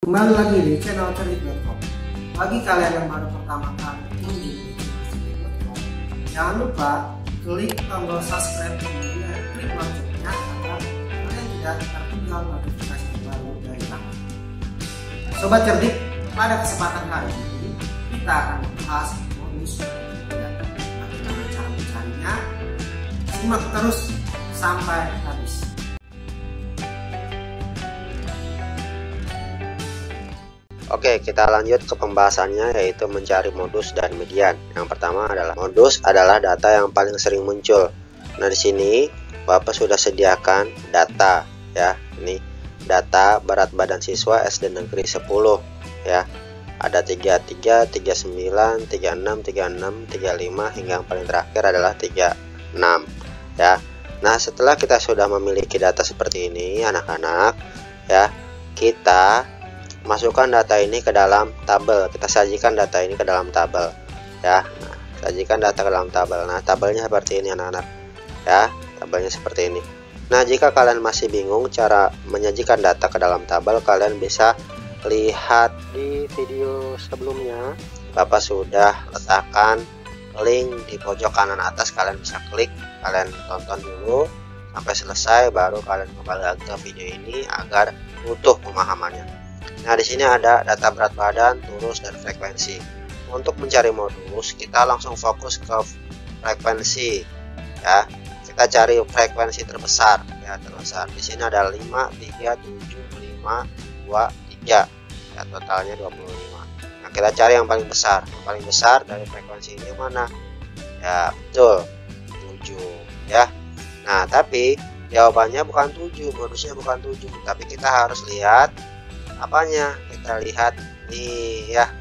Kembali lagi di channel cerdik.com. Bagi kalian yang baru pertama kali kunjungi di channel cerdik.com, jangan lupa klik tombol subscribe kemudian klik loncengnya agar kalian tidak tertinggal notifikasi baru dari kami. Sobat cerdik, pada kesempatan kali ini kita akan membahas modus dan bagaimana cara mencarinya. Simak terus sampai habis. Oke, kita lanjut ke pembahasannya, yaitu mencari modus dan median. Yang pertama adalah modus adalah data yang paling sering muncul. Nah, di sini Bapak sudah sediakan data ya. Ini data berat badan siswa SD Negeri 10 ya. Ada 33, 39, 36, 36, 35 hingga yang paling terakhir adalah 36 ya. Nah, setelah kita sudah memiliki data seperti ini anak-anak ya, kita masukkan data ini ke dalam tabel. Kita sajikan data ini ke dalam tabel ya. Nah, sajikan data ke dalam tabel. Nah, tabelnya seperti ini anak-anak ya, tabelnya seperti ini. Nah, jika kalian masih bingung cara menyajikan data ke dalam tabel, kalian bisa lihat di video sebelumnya. Bapak sudah letakkan link di pojok kanan atas, kalian bisa klik, kalian tonton dulu sampai selesai, baru kalian kembali lagi ke video ini agar utuh pemahamannya. Nah, di sini ada data berat badan, turus, dan frekuensi. Untuk mencari modus, kita langsung fokus ke frekuensi ya. Kita cari frekuensi terbesar ya, terbesar. Di sini ada 5, 3, 7, 5, 2, 3 ya, totalnya 25. Nah, kita cari yang paling besar. Yang paling besar dari frekuensi ini mana? Ya, betul, 7 ya. Nah, tapi jawabannya bukan 7, modusnya bukan 7, tapi kita harus lihat apanya. Kita lihat nih ya,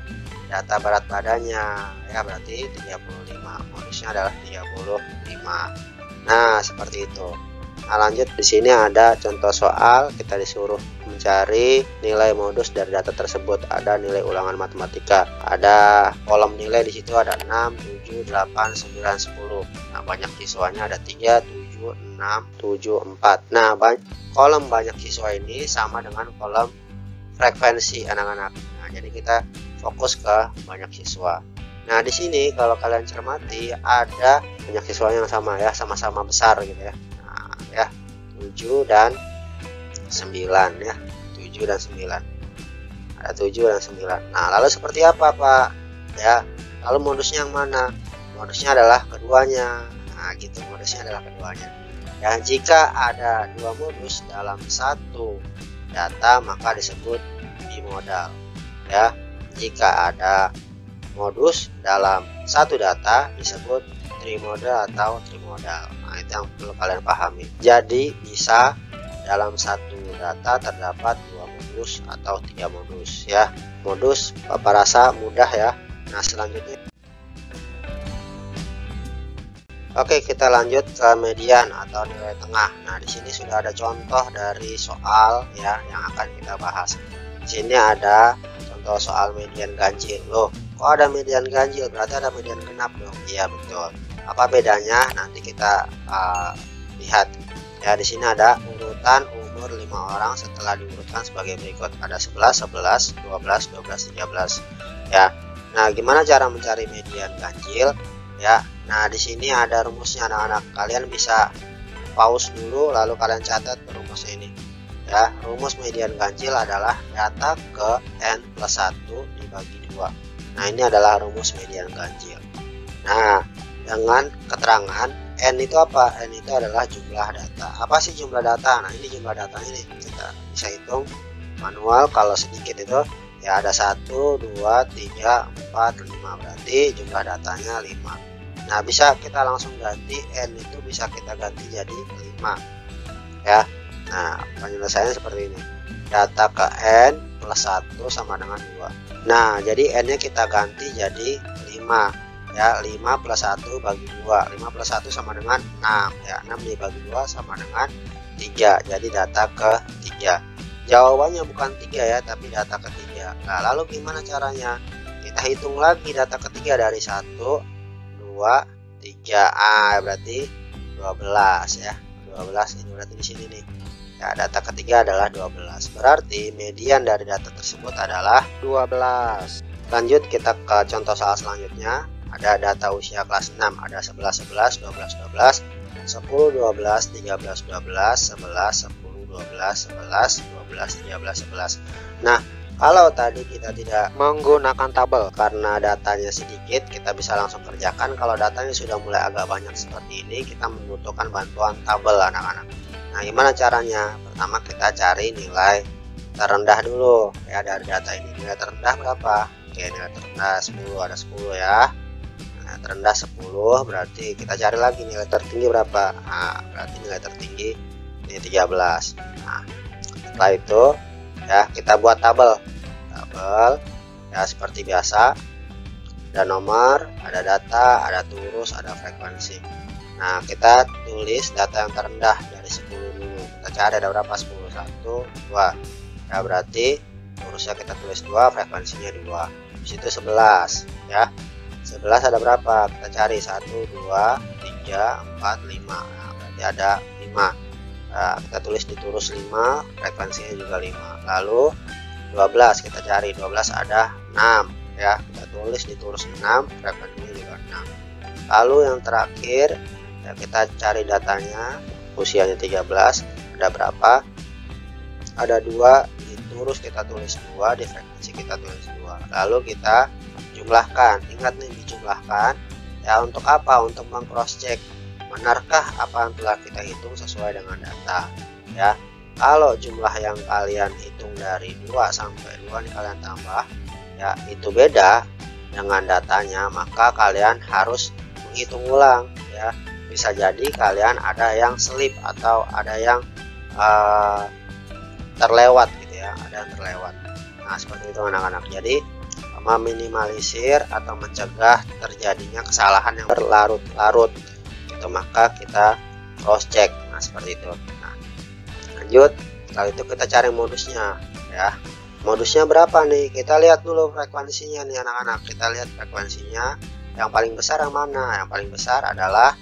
data berat badannya ya, berarti 35, modusnya adalah 35. Nah, seperti itu. Nah, lanjut, di sini ada contoh soal, kita disuruh mencari nilai modus dari data tersebut. Ada nilai ulangan matematika, ada kolom nilai di situ ada 6, 7, 8, 9, 10. Nah, banyak siswanya ada 3, 7, 6, 7, 4. Nah, kolom banyak siswa ini sama dengan kolom frekuensi anak-anak. Nah, jadi kita fokus ke banyak siswa. Nah, di sini kalau kalian cermati ada banyak siswa yang sama ya, sama-sama besar gitu ya. Nah, ya 7 dan 9 ya, 7 dan 9. Ada 7 dan 9. Nah, lalu seperti apa, Pak? Ya, lalu modusnya yang mana? Modusnya adalah keduanya. Nah, gitu, modusnya adalah keduanya. Dan jika ada dua modus dalam satu data, maka disebut bimodal ya. Jika ada modus dalam satu data disebut trimodal atau trimodal. Nah, itu yang perlu kalian pahami. Jadi bisa dalam satu data terdapat dua modus atau tiga modus ya. Modus Bapak rasa mudah ya. Nah, selanjutnya oke, kita lanjut ke median atau nilai tengah. Nah, di sini sudah ada contoh dari soal ya yang akan kita bahas. Di sini ada contoh soal median ganjil. Loh, kok ada median ganjil? Berarti ada median genap dong. Iya, betul. Apa bedanya? Nanti kita lihat. Ya, di sini ada urutan umur 5 orang setelah diurutkan sebagai berikut. Ada 11, 11, 12, 12, 13. Ya. Nah, gimana cara mencari median ganjil? Ya. Nah, di sini ada rumusnya anak-anak. Kalian bisa pause dulu lalu kalian catat rumus ini. Ya, rumus median ganjil adalah data ke n plus 1 dibagi 2. Nah, ini adalah rumus median ganjil. Nah, dengan keterangan n itu apa? N itu adalah jumlah data. Apa sih jumlah data? Nah, ini jumlah datanya nih. Kita bisa hitung manual. Kalau sedikit itu ya ada 1, 2, 3, 4, 5. Berarti jumlah datanya 5. Nah, bisa kita langsung ganti n itu bisa kita ganti jadi 5 ya. Nah, penyelesaiannya seperti ini. Data ke n plus 1 sama dengan 2. Nah, jadi n nya kita ganti jadi 5 ya. 5 plus 1 bagi 2. 5 plus 1 sama dengan 6 ya. 6 dibagi 2 sama dengan 3. Jadi data ke 3. Jawabannya bukan 3 ya, tapi data ketiga. Nah, lalu gimana caranya? Kita hitung lagi data ketiga dari 1, 2, 3. Berarti 12 ya. 12 ini berarti di sini nih. Ya, data ketiga adalah 12. Berarti median dari data tersebut adalah 12. Lanjut kita ke contoh soal selanjutnya. Ada data usia kelas 6, ada 11, 11, 12, 12, 10, 12, 13, 12, 11, 10, 12, 11, 12, 13, 11. Nah, kalau tadi kita tidak menggunakan tabel karena datanya sedikit, kita bisa langsung kerjakan. Kalau datanya sudah mulai agak banyak seperti ini, kita membutuhkan bantuan tabel anak-anak. Nah, gimana caranya? Pertama kita cari nilai terendah dulu ya dari data ini. Nilai terendah berapa? Oke, nilai terendah 10, ada 10 ya. Nah, terendah 10 berarti kita cari lagi nilai tertinggi berapa? Nah, berarti nilai tertinggi ini 13. Nah, setelah itu ya kita buat tabel ya seperti biasa. Ada nomor, ada data, ada turus, ada frekuensi. Nah, kita tulis data yang terendah dari 10 dulu. Kita cari ada berapa? 10, 1, 2. Ya, berarti turusnya kita tulis 2, frekuensinya 2. Di situ 11 ya. 11 ada berapa? Kita cari 1, 2, 3, 4, 5. Nah, berarti ada 5. Nah, kita tulis di turus 5, frekuensinya juga 5. Lalu 12 kita cari, 12 ada 6 ya. Kita tulis di turus 6, frekuensinya juga 6. Lalu yang terakhir ya, kita cari datanya, usianya 13, ada berapa? Ada 2, di turus kita tulis 2, di frekuensi kita tulis 2. Lalu kita jumlahkan. Ingat nih, dijumlahkan ya untuk apa? Untuk meng-cross check benarkah apa yang telah kita hitung sesuai dengan data ya. Kalau jumlah yang kalian hitung dari 2 sampai 2 nih kalian tambah ya, itu beda dengan datanya, maka kalian harus menghitung ulang ya. Bisa jadi kalian ada yang selip atau ada yang terlewat gitu ya, ada yang terlewat. Nah, seperti itu anak-anak. Jadi meminimalisir atau mencegah terjadinya kesalahan yang berlarut-larut itu, maka kita cross check. Nah, seperti itu. Nah, lanjut, setelah itu kita cari modusnya ya. Modusnya berapa nih? Kita lihat dulu frekuensinya nih anak-anak. Kita lihat frekuensinya yang paling besar yang mana? Yang paling besar adalah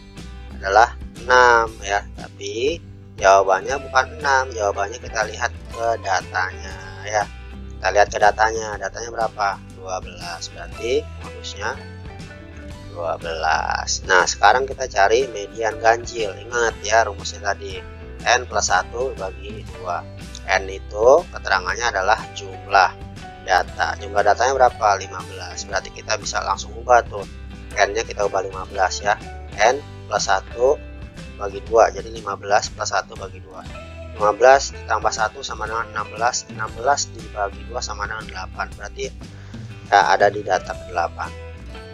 6 ya. Tapi jawabannya bukan 6, jawabannya kita lihat ke datanya ya. Kita lihat ke datanya. Datanya berapa? 12. Berarti modusnya 12. Nah, sekarang kita cari median ganjil. Ingat ya rumusnya tadi, N plus 1 bagi 2. N itu keterangannya adalah jumlah data. Jumlah datanya berapa? 15. Berarti kita bisa langsung ubah tuh. N nya kita ubah 15 ya. N plus 1 bagi 2. Jadi 15 plus 1 bagi 2. 15 ditambah 1 sama dengan 16. 16 dibagi 2 sama dengan 8. Berarti ya ada di data ke-8.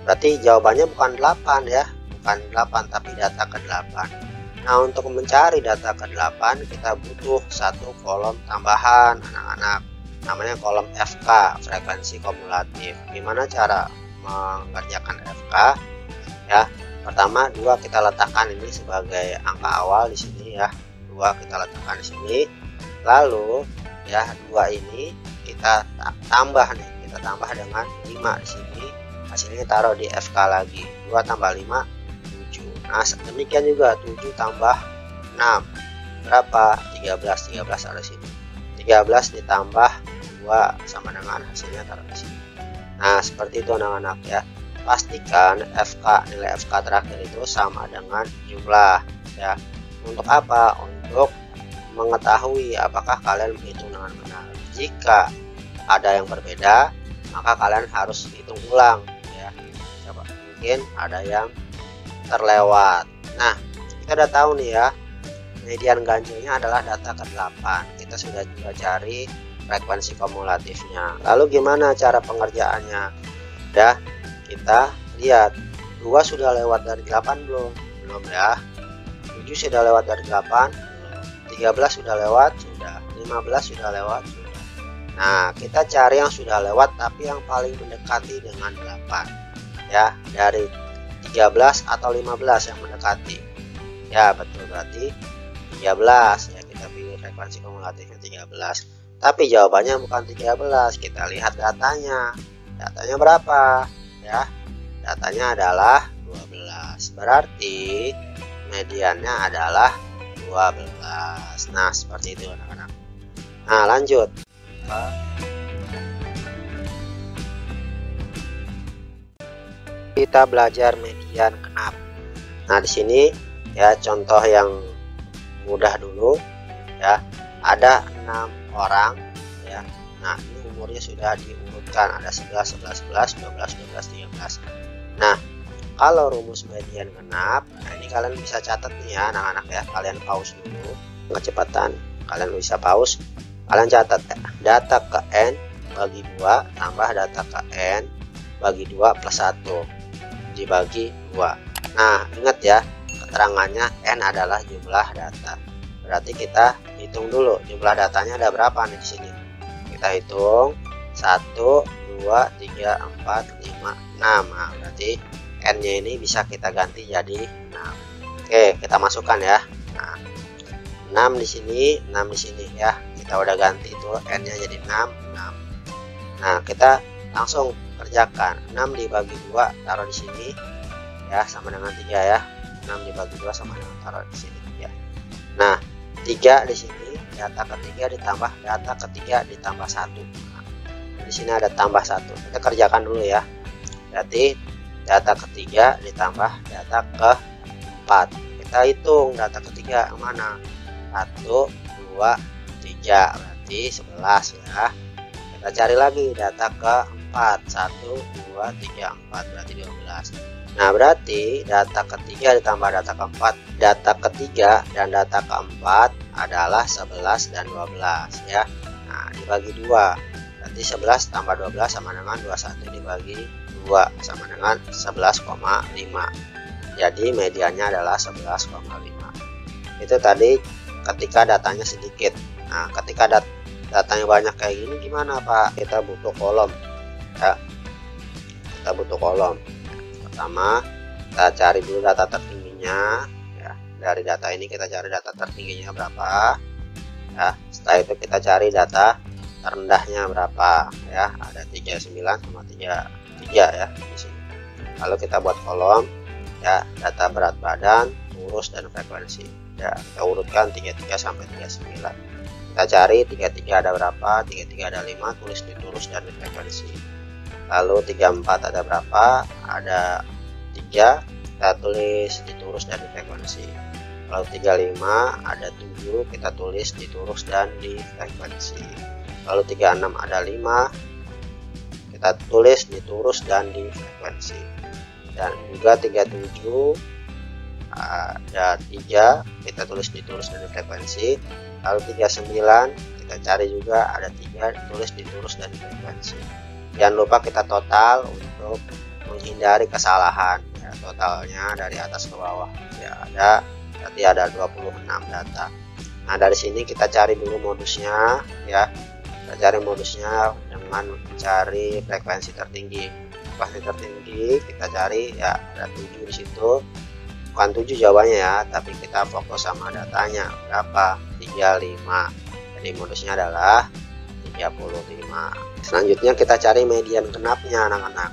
Berarti jawabannya bukan 8 ya, bukan 8 tapi data ke-8. Nah, untuk mencari data ke-8 kita butuh satu kolom tambahan anak-anak, namanya kolom FK, frekuensi kumulatif. Gimana cara mengerjakan FK ya? Pertama 2 kita letakkan ini sebagai angka awal di sini ya. 2 kita letakkan di sini. Lalu ya 2 ini kita tambah nih, kita tambah dengan 5 di sini. Hasilnya taruh di FK lagi. 2 tambah 5 7. Nah, demikian juga 7 tambah 6 berapa? 13. 13 ada di sini. 13 ditambah 2 sama dengan hasilnya taruh di sini. Nah, seperti itu anak-anak ya. Pastikan FK, nilai FK terakhir itu sama dengan jumlah ya. Untuk apa? Untuk mengetahui apakah kalian menghitung dengan benar. Jika ada yang berbeda, maka kalian harus hitung ulang ya. Coba, mungkin ada yang terlewat. Nah, kita udah tahu nih ya, median ganjilnya adalah data ke-8. Kita sudah juga cari frekuensi kumulatifnya. Lalu gimana cara pengerjaannya ya? Kita lihat 2 sudah lewat dari 8 belum? Belum ya. 7 sudah lewat dari 8 belum. 13 sudah lewat, sudah. 15 sudah lewat, sudah. Nah, kita cari yang sudah lewat tapi yang paling mendekati dengan 8 ya. Dari 13 atau 15 yang mendekati ya, betul, berarti 13 ya. Kita pilih frekuensi kumulatifnya 13, tapi jawabannya bukan 13. Kita lihat datanya. Datanya berapa ya? Datanya adalah 12. Berarti mediannya adalah 12. Nah, seperti itu anak-anak. Nah, lanjut. Kita belajar median genap. Nah, di sini ya contoh yang mudah dulu ya. Ada 6 orang ya. Nah, ini umurnya sudah diurutkan, ada 11, 11, 11, 12, 12, 13. Nah, kalau rumus median genap, nah ini kalian bisa catat nih ya anak-anak ya. Kalian pause dulu kecepatan, kalian bisa pause, kalian catat ya. Data ke n bagi 2 tambah data ke n bagi 2 plus 1 dibagi 2. Nah, ingat ya, keterangannya n adalah jumlah data. Berarti kita hitung dulu jumlah datanya ada berapa nih di sini. Kita hitung 1, 2, 3, 4, 5, 6. Nah, berarti n-nya ini bisa kita ganti jadi 6. Oke, kita masukkan ya. Nah, 6 di sini, 6 di sini ya. Kita udah ganti itu n-nya jadi 6, 6. Nah, kita langsung kerjakan. 6 dibagi 2 taruh di sini ya, sama dengan 3 ya. 6 dibagi 2 sama dengan taruh di sini ya. Nah, 3 di sini, data ketiga ditambah data ketiga ditambah 1. Nah, di sini ada tambah 1. Kita kerjakan dulu ya. Berarti data ketiga ditambah data keempat. Kita hitung data ketiga yang mana? 1, 2, 3. Berarti 11 ya. Kita cari lagi data keempat. 1, 2, 3, 4. Berarti 12. Nah, berarti data ketiga ditambah data keempat, data ketiga dan data keempat adalah 11 dan 12 ya. Nah, dibagi 2. Berarti 11 tambah 12 sama dengan 21 dibagi 2 sama dengan 11,5. Jadi mediannya adalah 11,5. Itu tadi ketika datanya sedikit. Nah, ketika datanya banyak kayak gini gimana Pak? Kita butuh kolom ya. Kita butuh kolom. Pertama, kita cari dulu data tertingginya ya. Dari data ini kita cari data tertingginya berapa ya. Setelah itu kita cari data terendahnya berapa ya. Ada 39 sama 33 ya di sini. Lalu kita buat kolom ya, data berat badan, urus dan frekuensi ya. Kita urutkan 33 sampai 39. Kita cari 33 ada berapa, 33 ada 5, tulis di turus dan di frekuensi. Lalu 34 ada berapa, ada 3, kita tulis di turus dan di frekuensi. Lalu 35 ada 7, kita tulis di turus dan di frekuensi. Lalu 36 ada 5, kita tulis di turus dan di frekuensi. Dan juga 37 ada 3, kita tulis di turus dan di frekuensi. Lalu 39 kita cari juga ada 3, tulis di turus dan di frekuensi. Jangan lupa kita total untuk menghindari kesalahan ya. Totalnya dari atas ke bawah ya, berarti ada 26 data. Nah, dari sini kita cari dulu modusnya ya. Kita cari modusnya dengan mencari frekuensi tertinggi. Frekuensi tertinggi kita cari ya, ada 7 di situ. Bukan 7 jawabannya ya, tapi kita fokus sama datanya berapa, 35. Jadi modusnya adalah 35. Selanjutnya kita cari median genapnya anak-anak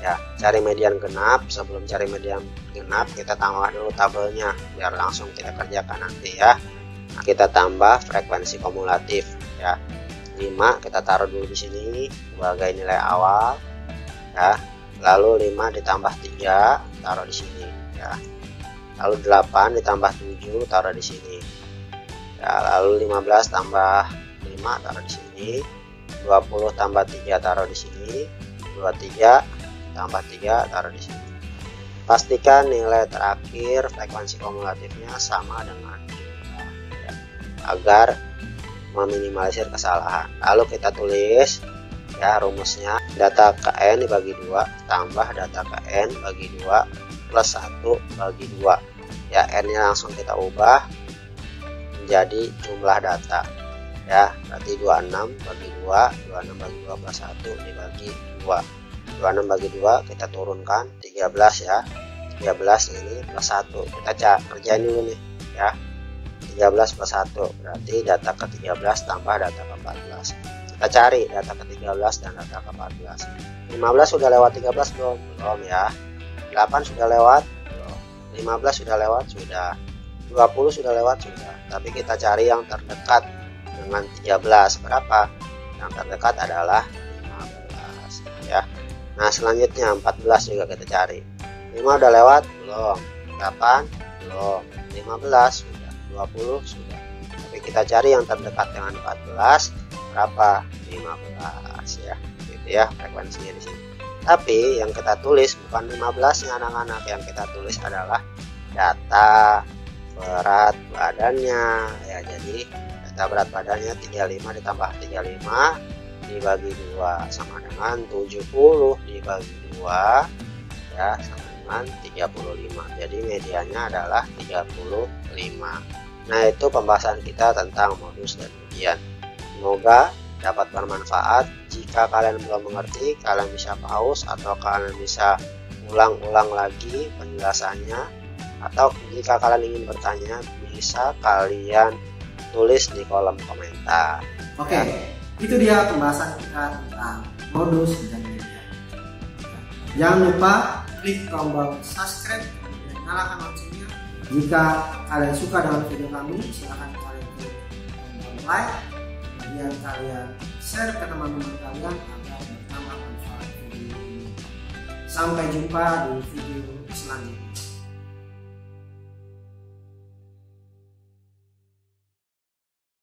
ya. Cari median genap. Sebelum cari median genap kita tambah dulu tabelnya biar langsung kita kerjakan nanti ya. Nah, kita tambah frekuensi kumulatif ya. 5 kita taruh dulu di sini sebagai nilai awal ya. Lalu 5 ditambah 3 taruh di sini ya. Lalu 8 ditambah 7 taruh di sini ya. Lalu 15 tambah 5 taruh di sini. 20 tambah 3 taruh di sini. 23 tambah 3 taruh di sini. Pastikan nilai terakhir frekuensi kumulatifnya sama dengan jumlah ya, agar meminimalisir kesalahan. Lalu kita tulis ya rumusnya, data ke n dibagi 2 tambah data ke n bagi 2 plus 1 bagi 2 ya. N nya langsung kita ubah menjadi jumlah data ya. Berarti 26 bagi 2, 26 bagi 2 plus 1 dibagi 2. 26 bagi 2 kita turunkan 13 ya. 13 ini plus 1 kita kerjain dulu nih ya. 13 plus 1 berarti data ke 13 tambah data ke 14. Kita cari data ke 13 dan data ke 14. 15 sudah lewat 13 belum? Belum ya. 8 sudah lewat? Belum. 15 sudah lewat? Sudah. 20 sudah lewat sudah, tapi kita cari yang terdekat dengan 13. Berapa? Yang terdekat adalah 15 ya. Nah selanjutnya 14 juga kita cari. 5 udah lewat belum? 8 belum, 15 sudah, 20 sudah, tapi kita cari yang terdekat dengan 14. Berapa? 15 ya, gitu ya frekuensinya di sini. Tapi yang kita tulis bukan 15 nya anak-anak, yang kita tulis adalah data berat badannya ya. Jadi data berat badannya 35 ditambah 35 dibagi 2 sama dengan 70 dibagi 2 ya, sama dengan 35. Jadi medianya adalah 35. Nah itu pembahasan kita tentang modus dan median. Semoga dapat bermanfaat. Jika kalian belum mengerti, kalian bisa pause atau kalian bisa ulang-ulang lagi penjelasannya, atau jika kalian ingin bertanya bisa kalian tulis di kolom komentar. Oke, itu dia pembahasan kita tentang modus dan median. Jangan lupa klik tombol subscribe dan nyalakan loncengnya. Jika kalian suka dengan video kami, silahkan kalian klik tombol like, kemudian kalian share ke teman-teman kalian agar bertambah manfaat video ini. Sampai jumpa di video selanjutnya.